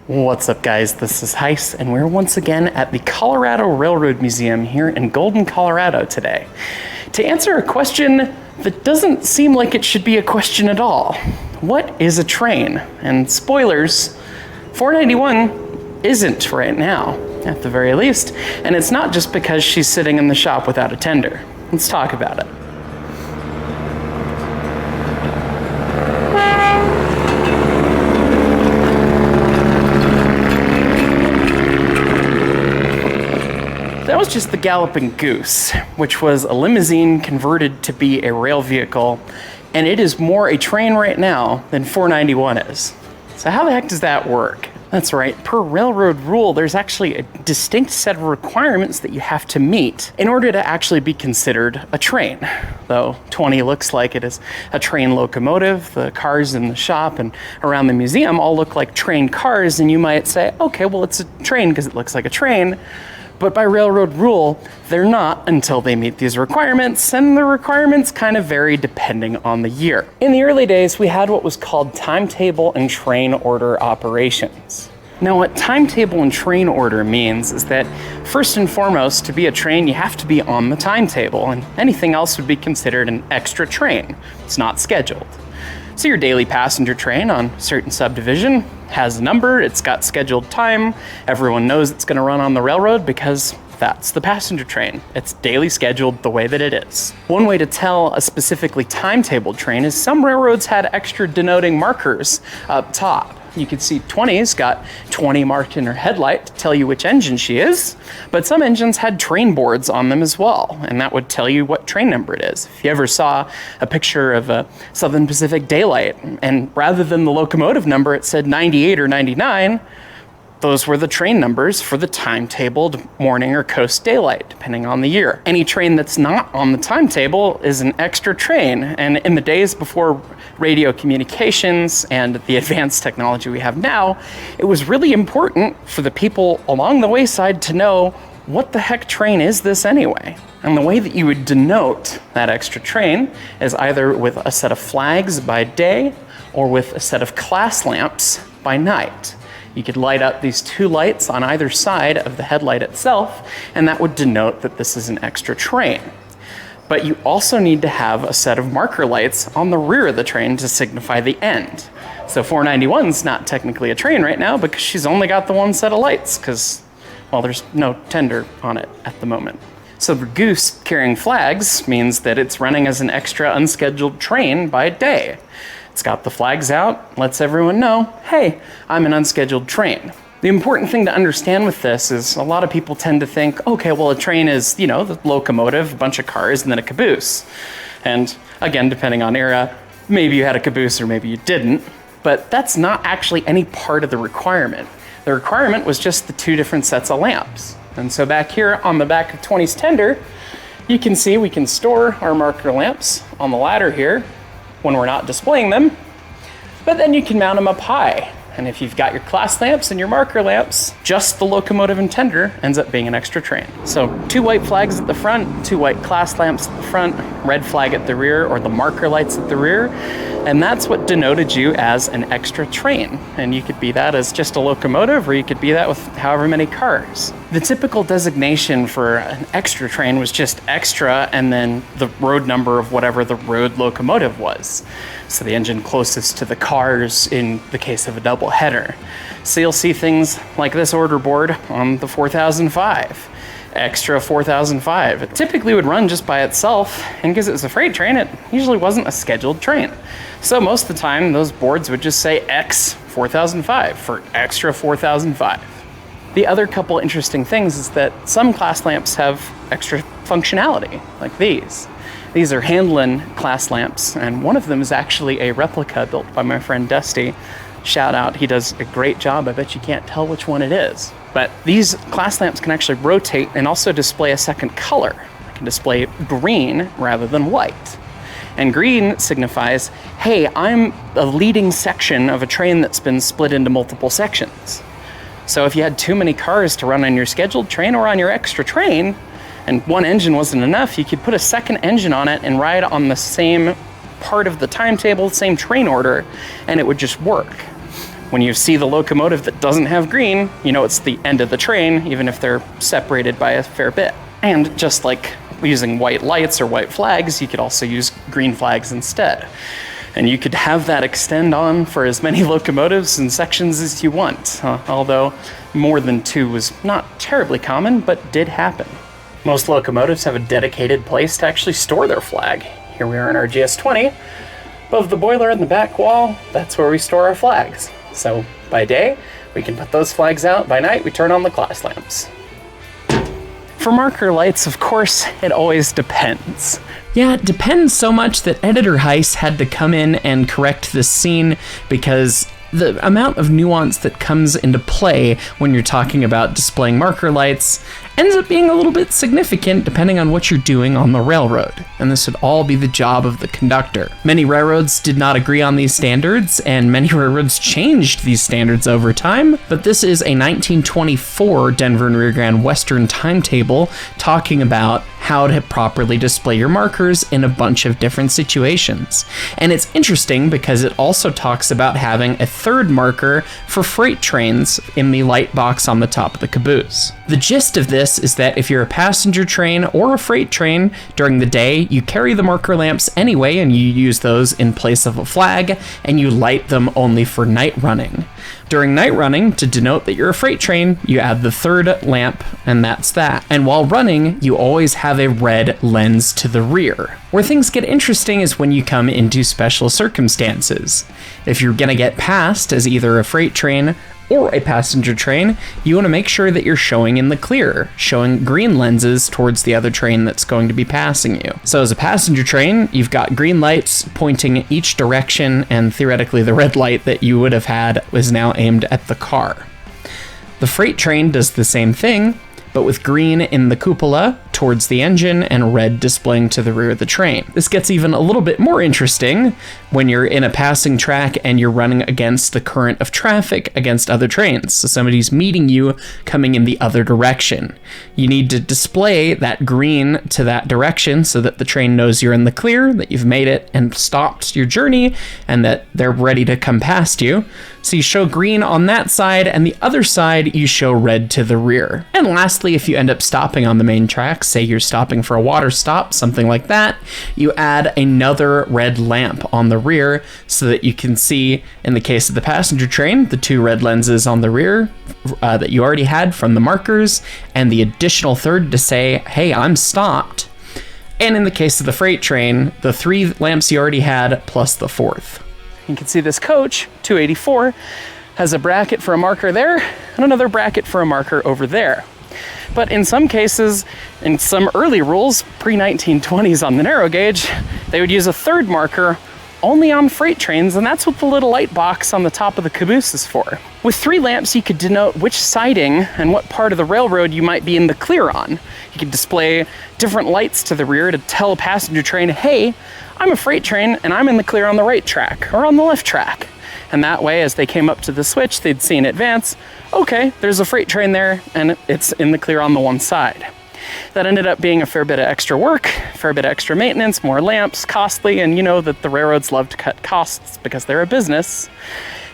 What's up, guys? This is Heiss, and we're once again at the Colorado Railroad Museum here in Golden, Colorado today to answer a question that doesn't seem like it should be a question at all. What is a train? And spoilers, 491 isn't right now, at the very least, and it's not just because she's sitting in the shop without a tender. Let's talk about it. That was just the Galloping Goose, which was a limousine converted to be a rail vehicle, and it is more a train right now than 491 is. So how the heck does that work? That's right, per railroad rule, there's actually a distinct set of requirements that you have to meet in order to actually be considered a train. Though 20 looks like it is a train locomotive, the cars in the shop and around the museum all look like train cars, and you might say, okay, well, it's a train because it looks like a train. But by railroad rule, they're not until they meet these requirements, and the requirements kind of vary depending on the year. In the early days, we had what was called timetable and train order operations. Now, what timetable and train order means is that, first and foremost, to be a train, you have to be on the timetable, and anything else would be considered an extra train. It's not scheduled. So your daily passenger train on a certain subdivision has a number, it's got scheduled time, everyone knows it's going to run on the railroad because that's the passenger train. It's daily scheduled the way that it is. One way to tell a specifically timetabled train is some railroads had extra denoting markers up top. You can see 20's got 20 marked in her headlight to tell you which engine she is, but some engines had train boards on them as well, and that would tell you what train number it is. If you ever saw a picture of a Southern Pacific Daylight, and rather than the locomotive number, it said 98 or 99, those were the train numbers for the timetabled morning or coast daylight, depending on the year. Any train that's not on the timetable is an extra train, and in the days before radio communications and the advanced technology we have now, it was really important for the people along the wayside to know what the heck train is this anyway. And the way that you would denote that extra train is either with a set of flags by day or with a set of class lamps by night. You could light up these two lights on either side of the headlight itself, and that would denote that this is an extra train. But you also need to have a set of marker lights on the rear of the train to signify the end. So 491's not technically a train right now because she's only got the one set of lights because, well, there's no tender on it at the moment. So the goose carrying flags means that it's running as an extra unscheduled train by day. It's got the flags out, lets everyone know, hey, I'm an unscheduled train. The important thing to understand with this is a lot of people tend to think, okay, well, a train is, the locomotive, a bunch of cars, and then a caboose. And again, depending on era, maybe you had a caboose or maybe you didn't, but that's not actually any part of the requirement. The requirement was just the two different sets of lamps. And so back here on the back of 20's tender, you can see we can store our marker lamps on the ladder here when we're not displaying them, but then you can mount them up high. And if you've got your class lamps and your marker lamps, just the locomotive and tender ends up being an extra train. So 2 white flags at the front, 2 white class lamps at the front, red flag at the rear, or the marker lights at the rear, and that's what denoted you as an extra train. And you could be that as just a locomotive, or you could be that with however many cars. The typical designation for an extra train was just extra and then the road number of whatever the road locomotive was. So the engine closest to the cars in the case of a double header. So you'll see things like this order board on the 4005. Extra 4005. It typically would run just by itself, and because it was a freight train, it usually wasn't a scheduled train. So most of the time, those boards would just say X 4005 for extra 4005. The other couple interesting things is that some class lamps have extra functionality, like these. These are Handlin class lamps, and one of them is actually a replica built by my friend Dusty. Shout out, he does a great job. I bet you can't tell which one it is. But these class lamps can actually rotate and also display a second color. They can display green rather than white. And green signifies, hey, I'm a leading section of a train that's been split into multiple sections. So if you had too many cars to run on your scheduled train or on your extra train, and one engine wasn't enough, you could put a second engine on it and ride on the same part of the timetable, same train order, and it would just work. When you see the locomotive that doesn't have green, you know it's the end of the train, even if they're separated by a fair bit. And just like using white lights or white flags, you could also use green flags instead. And you could have that extend on for as many locomotives and sections as you want, although more than 2 was not terribly common, but did happen. Most locomotives have a dedicated place to actually store their flag. Here we are in our GS20. Above the boiler in the back wall, that's where we store our flags. So by day, we can put those flags out. By night, we turn on the class lamps. For marker lights, of course, it always depends. Yeah, it depends so much that Editor Heiss had to come in and correct this scene because the amount of nuance that comes into play when you're talking about displaying marker lights ends up being a little bit significant depending on what you're doing on the railroad, and this would all be the job of the conductor. Many railroads did not agree on these standards, and many railroads changed these standards over time, but this is a 1924 Denver and Rio Grande Western timetable talking about how to properly display your markers in a bunch of different situations. And it's interesting because it also talks about having a third marker for freight trains in the light box on the top of the caboose. The gist of this is that if you're a passenger train or a freight train during the day, you carry the marker lamps anyway and you use those in place of a flag and you light them only for night running. During night running, to denote that you're a freight train, you add the third lamp, and that's that. And while running, you always have a red lens to the rear. Where things get interesting is when you come into special circumstances. If you're gonna get passed as either a freight train or a passenger train, you want to make sure that you're showing in the clear, showing green lenses towards the other train that's going to be passing you. So as a passenger train, you've got green lights pointing each direction, and theoretically the red light that you would have had was now aimed at the car. The freight train does the same thing, but with green in the cupola towards the engine and red displaying to the rear of the train. This gets even a little bit more interesting when you're in a passing track and you're running against the current of traffic against other trains. So somebody's meeting you coming in the other direction. You need to display that green to that direction so that the train knows you're in the clear, that you've made it and stopped your journey, and that they're ready to come past you. So you show green on that side, and the other side you show red to the rear. And lastly, if you end up stopping on the main track, say you're stopping for a water stop, something like that, you add another red lamp on the rear so that you can see, in the case of the passenger train, the 2 red lenses on the rear that you already had from the markers, and the additional third to say, hey, I'm stopped. And in the case of the freight train, the 3 lamps you already had plus the 4th. You can see this coach, 284, has a bracket for a marker there and another bracket for a marker over there. But in some cases, in some early rules, pre-1920s on the narrow gauge, they would use a third marker only on freight trains, and that's what the little light box on the top of the caboose is for. With 3 lamps, you could denote which siding and what part of the railroad you might be in the clear on. You could display different lights to the rear to tell a passenger train, hey, I'm a freight train and I'm in the clear on the right track or on the left track. And that way, as they came up to the switch, they'd see in advance, okay, there's a freight train there and it's in the clear on the one side. That ended up being a fair bit of extra work, a fair bit of extra maintenance, more lamps, costly, and you know that the railroads love to cut costs because they're a business.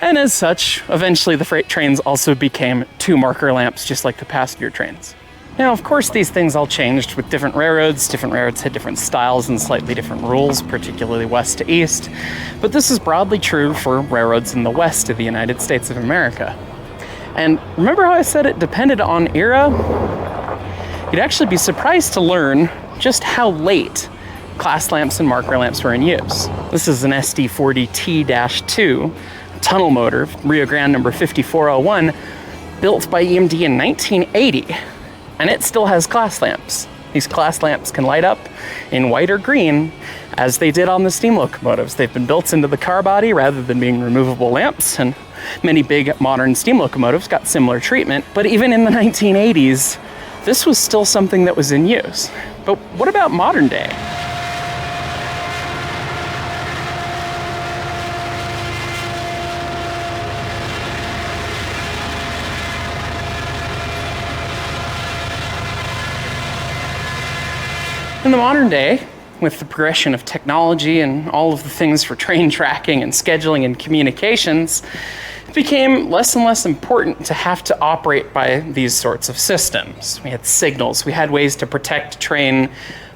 And as such, eventually the freight trains also became 2 marker lamps, just like the passenger trains. Now, of course, these things all changed with different railroads. Different railroads had different styles and slightly different rules, particularly west to east. But this is broadly true for railroads in the west of the United States of America. And remember how I said it depended on era? You'd actually be surprised to learn just how late class lamps and marker lamps were in use. This is an SD40T-2 tunnel motor, Rio Grande number 5401, built by ES&D in 1980. And it still has class lamps. These class lamps can light up in white or green, as they did on the steam locomotives. They've been built into the car body rather than being removable lamps, and many big modern steam locomotives got similar treatment. But even in the 1980s, this was still something that was in use. But what about modern day? In the modern day, with the progression of technology and all of the things for train tracking and scheduling and communications, it became less and less important to have to operate by these sorts of systems. We had signals, we had ways to protect a train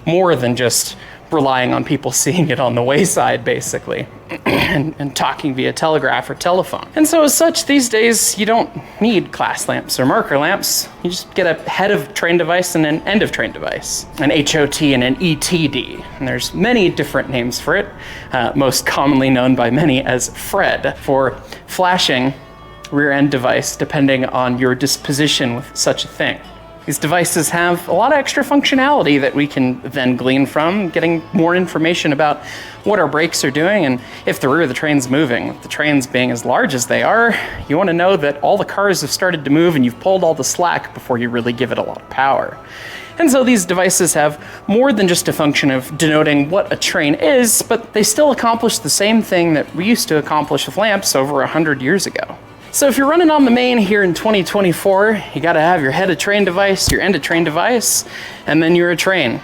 more than just relying on people seeing it on the wayside, basically, and talking via telegraph or telephone. And so as such, these days, you don't need class lamps or marker lamps. You just get a head of train device and an end of train device, an HOT and an ETD. And there's many different names for it, most commonly known by many as FRED, for flashing rear end device, depending on your disposition with such a thing. These devices have a lot of extra functionality that we can then glean from, getting more information about what our brakes are doing and if the rear of the train's moving. With the trains being as large as they are, you want to know that all the cars have started to move and you've pulled all the slack before you really give it a lot of power. And so these devices have more than just a function of denoting what a train is, but they still accomplish the same thing that we used to accomplish with lamps over 100 years ago. So if you're running on the main here in 2024, you gotta have your head of train device, your end of train device, and then you're a train.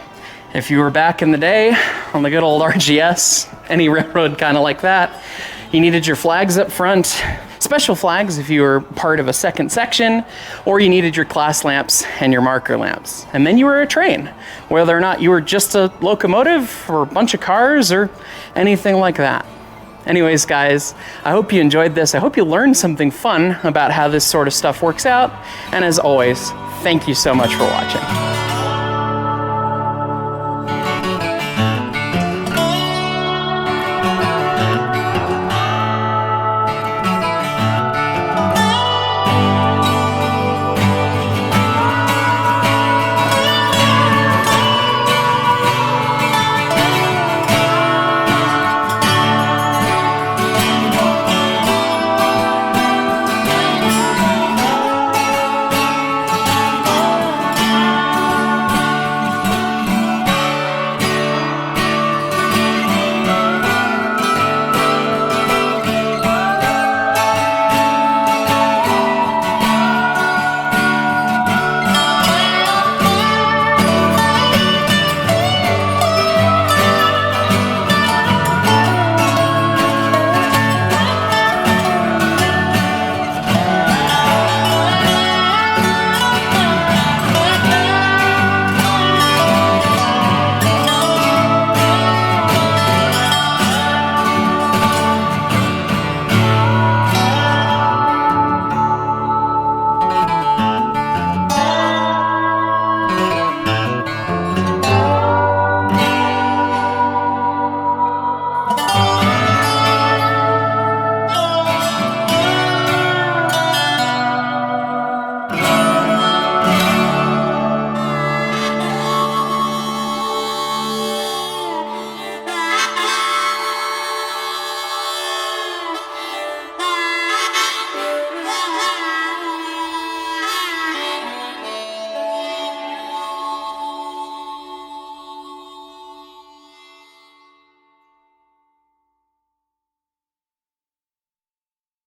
If you were back in the day on the good old RGS, any railroad kind of like that, you needed your flags up front, special flags if you were part of a second section, or you needed your class lamps and your marker lamps. And then you were a train, whether or not you were just a locomotive or a bunch of cars or anything like that. Anyways, guys, I hope you enjoyed this. I hope you learned something fun about how this sort of stuff works out. And as always, thank you so much for watching.